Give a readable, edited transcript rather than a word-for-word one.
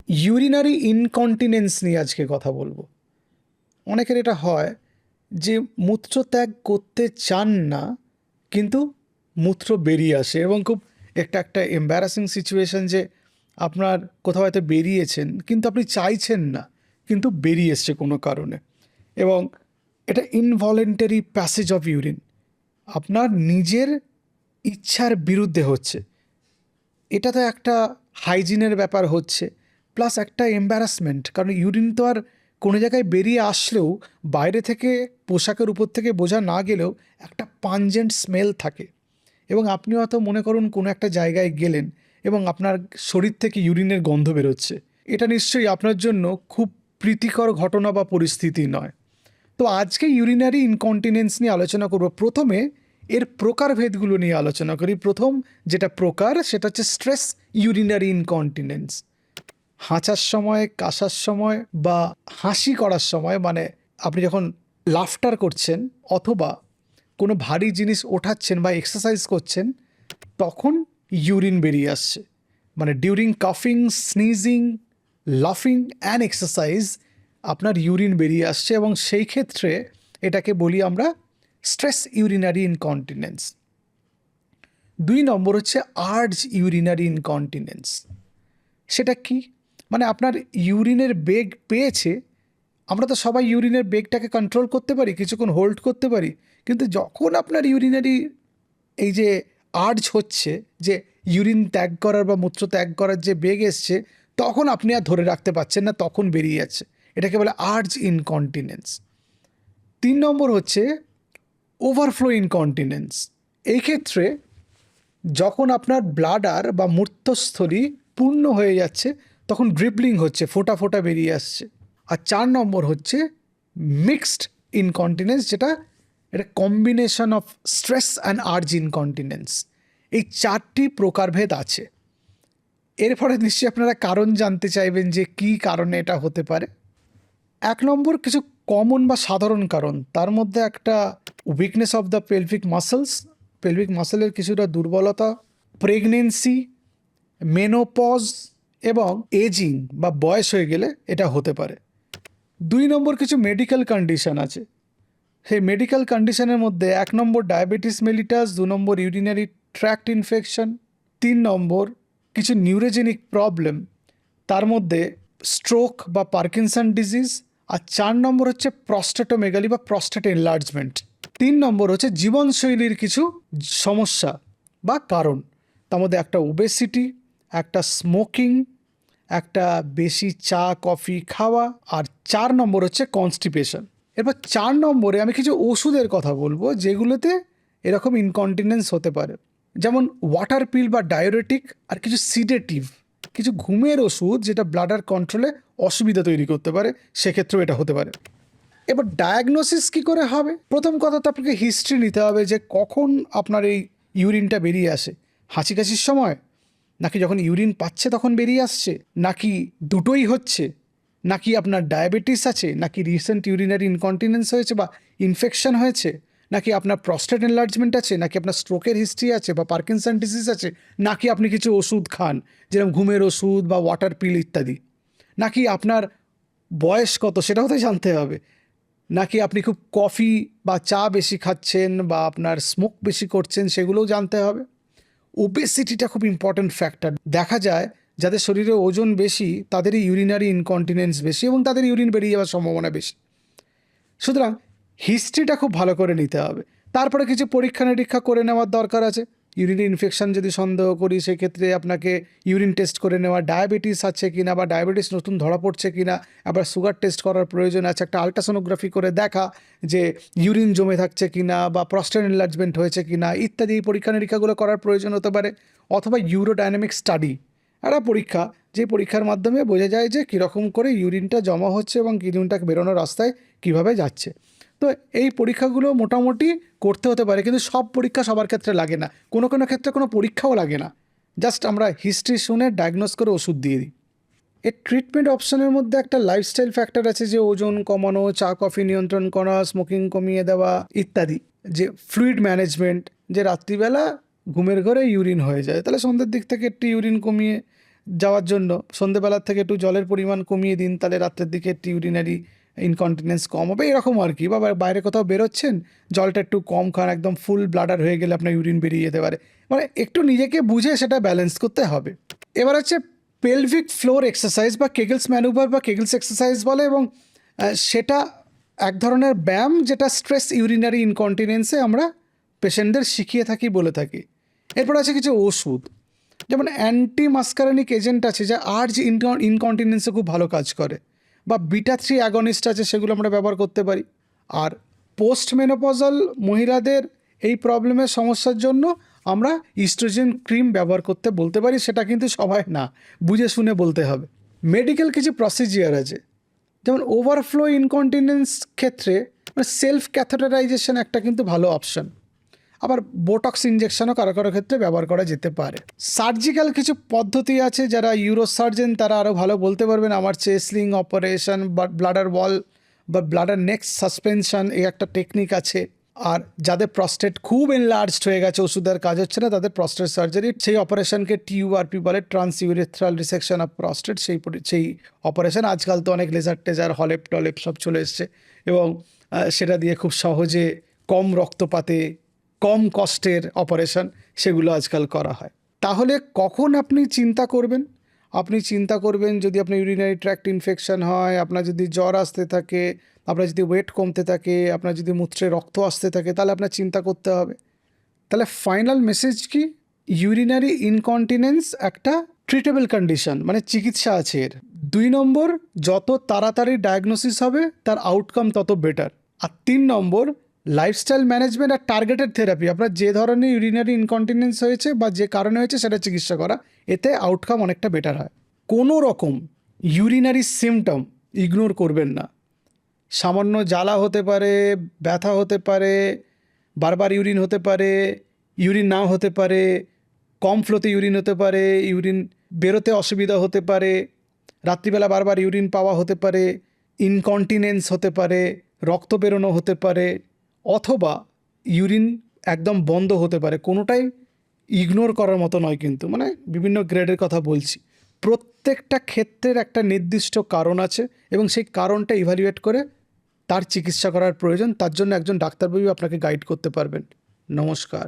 Urinary incontinence নিয়ে আজকে কথা বলবো। অনেকের এটা হয় যে মূত্রত্যাগ করতে চান না, কিন্তু মূত্র বেরিয়ে আসে এবং খুব একটা এম্বারাসিং সিচুয়েশন যে আপনার কোথাও হয়তো বেরিয়েছেন কিন্তু আপনি চাইছেন না, কিন্তু বেরিয়ে এসছে কোনো কারণে, এবং এটা ইনভলেন্টারি প্যাসেজ অফ ইউরিন, আপনার নিজের ইচ্ছার বিরুদ্ধে হচ্ছে। এটা তো একটা হাইজিনের ব্যাপার হচ্ছে, প্লাস একটা এম্বারাসমেন্ট, কারণ ইউরিন তো আর কোনো জায়গায় বেরিয়ে আসলেও বাইরে থেকে পোশাকের উপর থেকে বোঝা না গেলেও একটা পাঞ্জেন্ট স্মেল থাকে, এবং আপনি হয়তো মনে করুন কোনো একটা জায়গায় গেলেন এবং আপনার শরীর থেকে ইউরিনের গন্ধ বেরোচ্ছে। এটা নিশ্চয়ই আপনার জন্য খুব প্রীতিকর ঘটনা বা পরিস্থিতি নয়। তো আজকে ইউরিনারি ইনকন্টিনেন্স নিয়ে আলোচনা করব। প্রথমে এর প্রকারভেদগুলো নিয়ে আলোচনা করি। প্রথম যেটা প্রকার সেটা হচ্ছে স্ট্রেস ইউরিনারি ইনকন্টিনেন্স। হাঁচার সময়, কাশার সময় বা হাসি করার সময়, মানে আপনি যখন লাফটার করছেন অথবা কোনো ভারী জিনিস ওঠাচ্ছেন বা এক্সারসাইজ করছেন, তখন ইউরিন বেরিয়ে আসছে। মানে ডিউরিং কাফিং, স্নিজিং, লাফিং অ্যান্ড এক্সারসাইজ আপনার ইউরিন বেরিয়ে আসছে, এবং সেই ক্ষেত্রে এটাকে বলি আমরা স্ট্রেস ইউরিনারি ইনকন্টিনেন্স। 2 নম্বর হচ্ছে আর্জ ইউরিনারি ইনকন্টিনেন্স। সেটা কি? মানে আপনার ইউরিনের বেগ পেয়েছে, আমরা তো সবাই ইউরিনের বেগটাকে কন্ট্রোল করতে পারি, কিছুক্ষণ হোল্ড করতে পারি, কিন্তু যখন আপনার ইউরিনারি এই যে আর্জ হচ্ছে, যে ইউরিন ত্যাগ করার বা মূত্র ত্যাগ করার যে বেগ এসছে, তখন আপনি আর ধরে রাখতে পারছেন না, তখন বেরিয়ে যাচ্ছে। এটাকে বলে আর্জ ইনকন্টিনেন্স। 3 নম্বর হচ্ছে ওভারফ্লো ইনকন্টিনেন্স। এই ক্ষেত্রে যখন আপনার ব্লাডার বা মূত্রস্থলী পূর্ণ হয়ে যাচ্ছে, তখন ড্রিবলিং হচ্ছে, ফোঁটা ফোঁটা বেরিয়ে আসছে। আর 4 নম্বর হচ্ছে মিক্সড ইনকন্টিনেন্স, যেটা এটা combination of stress and urge incontinence. এই 4টি প্রকারভেদ আছে। এরপরে নিশ্চয়ই আপনারা কারণ জানতে চাইবেন যে কী কারণে এটা হতে পারে। 1 নম্বর কিছু কমন বা সাধারণ কারণ, তার মধ্যে একটা weakness of the pelvic muscles, pelvic মাসলের কিছুটা দুর্বলতা, প্রেগনেন্সি, মেনোপজ এবং এজিং বা বয়স হয়ে গেলে এটা হতে পারে। 2 নম্বর কিছু মেডিকেল কন্ডিশন আছে। সেই মেডিকেল কন্ডিশনের মধ্যে 1 নম্বর ডায়াবেটিস মেলিটাস, 2 নম্বর ইউরিনারি ট্র্যাক্ট ইনফেকশন, 3 নম্বর কিছু নিউরোজেনিক প্রবলেম, তার মধ্যে স্ট্রোক বা পার্কিনসন ডিজিজ, আর 4 নম্বর হচ্ছে প্রস্টেটোমেগালি বা প্রস্টেট এনলার্জমেন্ট। 3 নম্বর হচ্ছে জীবনশৈলীর কিছু সমস্যা বা কারণ, তার মধ্যে একটা ওবেসিটি, একটা স্মোকিং, একটা বেশি চা কফি খাওয়া, আর 4 নম্বর হচ্ছে কনস্টিপেশন। এরপর 4 নম্বরে আমি কিছু ওষুধের কথা বলবো যেগুলোতে এরকম ইনকন্টিনেন্স হতে পারে, যেমন ওয়াটার পিল বা ডায়োরেটিক, আর কিছু সিডেটিভ, কিছু ঘুমের ওষুধ যেটা ব্লাডার কন্ট্রোলে অসুবিধা তৈরি করতে পারে, সেক্ষেত্রেও এটা হতে পারে। এবার ডায়াগনোসিস কী করে হবে? প্রথম কথা তো আপনাকে হিস্ট্রি নিতে হবে যে কখন আপনার এই ইউরিনটা বেরিয়ে আসে। হাঁচি কাশির সময়, নাকি যখন ইউরিন পাচ্ছে তখন বেরিয়ে আসছে, নাকি দুটোই হচ্ছে, নাকি আপনার ডায়াবেটিস আছে, নাকি রিসেন্ট ইউরিনারি ইনকন্টিনেন্স হয়েছে বা ইনফেকশন হয়েছে, নাকি আপনার প্রস্টেট এনলার্জমেন্ট আছে, নাকি আপনার স্ট্রোকের হিস্ট্রি আছে বা পার্কিনসন ডিজিজ আছে, নাকি আপনি কিছু ওষুধ খান যেরকম ঘুমের ওষুধ বা ওয়াটার পিল ইত্যাদি, নাকি আপনার বয়স কত সেটাও তো জানতে হবে, নাকি আপনি খুব কফি বা চা বেশি খাচ্ছেন বা আপনার স্মোক বেশি করছেন, সেগুলোও জানতে হবে। ওবেসিটিটা খুব ইম্পর্ট্যান্ট ফ্যাক্টর। দেখা যায় যাদের শরীরে ওজন বেশি তাদেরই ইউরিনারি ইনকন্টিনেন্স বেশি এবং তাদের ইউরিন বেরিয়ে যাওয়ার সম্ভাবনা বেশি। সুতরাং হিস্ট্রিটা খুব ভালো করে নিতে হবে। তারপরে কিছু পরীক্ষা নিরীক্ষা করে নেওয়ার দরকার আছে। ইউরিন ইনফেকশন যদি সন্দেহ করি, সেক্ষেত্রে আপনাকে ইউরিন টেস্ট করে নেওয়া, ডায়াবেটিস আছে কিনা বা ডায়াবেটিস নতুন ধরা পড়ছে কিনা, আবার সুগার টেস্ট করার প্রয়োজন আছে, একটা আলট্রাসোনোগ্রাফি করে দেখা যে ইউরিন জমে থাকছে কিনা বা প্রস্টেট এনলার্জমেন্ট হয়েছে কিনা ইত্যাদি পরীক্ষা নিরীক্ষাগুলো করার প্রয়োজন হতে পারে। অথবা ইউরোডাইনামিক স্টাডি, একটা পরীক্ষা, যে পরীক্ষার মাধ্যমে বোঝা যায় যে কীরকম করে ইউরিনটা জমা হচ্ছে এবং ইউরিনটা বেরোনোর রাস্তায় কীভাবে যাচ্ছে। তো এই পরীক্ষাগুলো মোটামুটি করতে হতে পারে, কিন্তু সব পরীক্ষা সবার ক্ষেত্রে লাগে না, কোনো কোনো ক্ষেত্রে কোনো পরীক্ষাও লাগে না, জাস্ট আমরা হিস্ট্রি শুনে ডায়াগনোস করে ওষুধ দিয়ে দিই। এর ট্রিটমেন্ট অপশনের মধ্যে একটা লাইফস্টাইল ফ্যাক্টর আছে, যে ওজন কমানো, চা কফি নিয়ন্ত্রণ করা, স্মোকিং কমিয়ে দেওয়া ইত্যাদি, যে ফ্লুইড ম্যানেজমেন্ট, যে রাত্রিবেলা ঘুমের ঘরে ইউরিন হয়ে যায়, তাহলে সন্ধ্যের দিক থেকে একটু ইউরিন কমিয়ে যাওয়ার জন্য সন্ধেবেলার থেকে একটু জলের পরিমাণ কমিয়ে দিন, তাহলে রাত্রের দিকে একটু ইউরিনারি ইনকন্টিনেন্স কম হবে, এরকম আর কি। বা বাইরে কোথাও বেরোচ্ছেন, জলটা একটু কম খান, একদম ফুল ব্লাডার হয়ে গেলে আপনার ইউরিন বেরিয়ে যেতে পারে। মানে একটু নিজেকে বুঝে সেটা ব্যালেন্স করতে হবে। এবার হচ্ছে পেলভিক ফ্লোর এক্সারসাইজ বা কেগলস ম্যানুভার বা কেগলস এক্সারসাইজ বলে, এবং সেটা এক ধরনের ব্যায়াম যেটা স্ট্রেস ইউরিনারি ইনকন্টিনেন্সে আমরা পেশেন্টদের শিখিয়ে থাকি, বলে থাকি। এরপর আছে কিছু ওষুধ, যেমন অ্যান্টি মাস্কারেনিক এজেন্ট আছে যা আর্জ ইনকন্টিনেন্সে খুব ভালো কাজ করে, বা বিটা-3 অ্যাগনিস্ট আছে, সেগুলো আমরা ব্যবহার করতে পারি। আর পোস্ট মেনোপজাল মহিলাদের এই প্রবলেমের সমস্যার জন্য আমরা ইস্ট্রোজেন ক্রিম ব্যবহার করতে বলতে পারি, সেটা কিন্তু সবাই না, বুঝে শুনে বলতে হবে। মেডিকেল কিছু প্রসিজিয়ার আছে, যেমন ওভারফ্লো ইনকন্টিনেন্স ক্ষেত্রে সেলফ ক্যাথেটারাইজেশন একটা কিন্তু ভালো অপশন। আবার বোটক্স ইঞ্জেকশনও কারো কারো ক্ষেত্রে ব্যবহার করা যেতে পারে। সার্জিক্যাল কিছু পদ্ধতি আছে, যারা ইউরোসার্জন তারা আরও ভালো বলতে পারবেন। আমার চেসলিং অপারেশন বা ব্লাডার ওয়াল বা ব্লাডার নেক্সট সাসপেনশন, এই একটা টেকনিক আছে। আর যাদের প্রস্টেট খুব এনলার্জড হয়ে গেছে, ওষুধের কাজ হচ্ছে না, তাদের প্রস্টেট সার্জারি, সেই অপারেশনকে টিউআরপি বলে, trans urethral resection of prostate. সেই অপারেশন আজকাল তো অনেক লেজার টেজার হলেপ টলেপ সব চলে এসছে, এবং সেটা দিয়ে খুব সহজে কম রক্তপাতে কম কষ্টের অপারেশন সেগুলো আজকাল করা হয়। তাহলে কখন আপনি চিন্তা করবেন? আপনি চিন্তা করবেন যদি আপনার ইউরিনারি ট্র্যাক্ট ইনফেকশন হয়, আপনার যদি জ্বর আসতে থাকে, আপনার যদি ওয়েট কমতে থাকে, আপনার যদি মূত্রে রক্ত আসতে থাকে, তাহলে আপনার চিন্তা করতে হবে। তাহলে ফাইনাল মেসেজ কি? ইউরিনারি ইনকন্টিনেন্স একটা ট্রিটেবল কন্ডিশন, মানে চিকিৎসা আছে এর। 2 নম্বর, যত তাড়াতাড়ি ডায়াগনোসিস হবে তার আউটকাম তত বেটার। আর 3 নম্বর, লাইফস্টাইল ম্যানেজমেন্ট আর টার্গেটেড থেরাপি। আপনার যে ধরনের ইউরিনারি ইনকন্টিনেন্স হয়েছে বা যে কারণে হয়েছে সেটা চিকিৎসা করা, এতে আউটকাম অনেকটা বেটার হয়। কোনো রকম ইউরিনারি সিমটম ইগনোর করবেন না। সামান্য জ্বালা হতে পারে, ব্যথা হতে পারে, বারবার ইউরিন হতে পারে, ইউরিন নাও হতে পারে, কম ফ্লোতে ইউরিন হতে পারে, ইউরিন বেরোতে অসুবিধা হতে পারে, রাত্রিবেলা বারবার ইউরিন পাওয়া হতে পারে, ইনকন্টিনেন্স হতে পারে, রক্ত বেরোনো হতে পারে, অথবা ইউরিন একদম বন্ধ হতে পারে। কোনোটাই ইগনোর করার মতো নয় কিন্তু, মানে বিভিন্ন গ্রেডের কথা বলছি। প্রত্যেকটা ক্ষেত্রের একটা নির্দিষ্ট কারণ আছে, এবং সেই কারণটা ইভ্যালুয়েট করে তার চিকিৎসা করার প্রয়োজন। তার জন্য একজন ডাক্তারবাবু আপনাকে গাইড করতে পারবেন। নমস্কার।